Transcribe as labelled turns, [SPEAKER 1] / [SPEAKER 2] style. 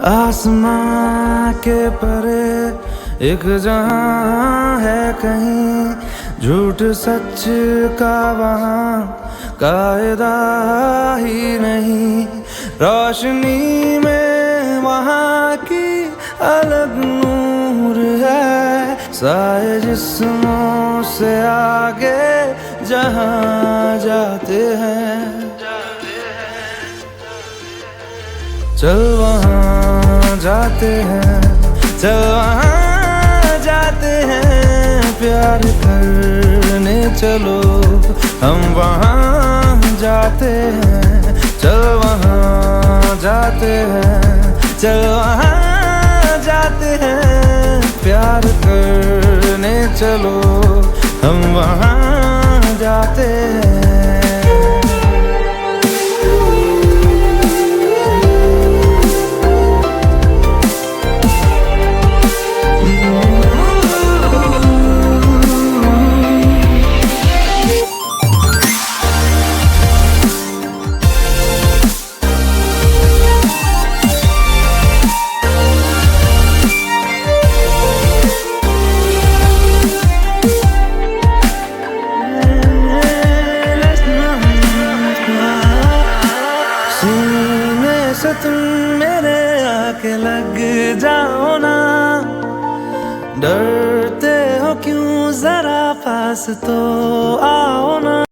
[SPEAKER 1] आसमां के परे एक जहां है कहीं, झूठ सच का वहां कायदा ही नहीं। रोशनी में वहां की अलग नूर है, साए जिस्मों से आगे जहां जाते हैं। चल वहाँ जाते हैं, चल वहाँ जाते हैं, प्यार करने चलो हम वहाँ जाते हैं। चल वहाँ जाते हैं, चल वहाँ जाते हैं, प्यार करने चलो हम वहाँ जाते हैं। से तुम मेरे आके लग जाओ ना, डरते हो क्यों, जरा पास तो आओ ना।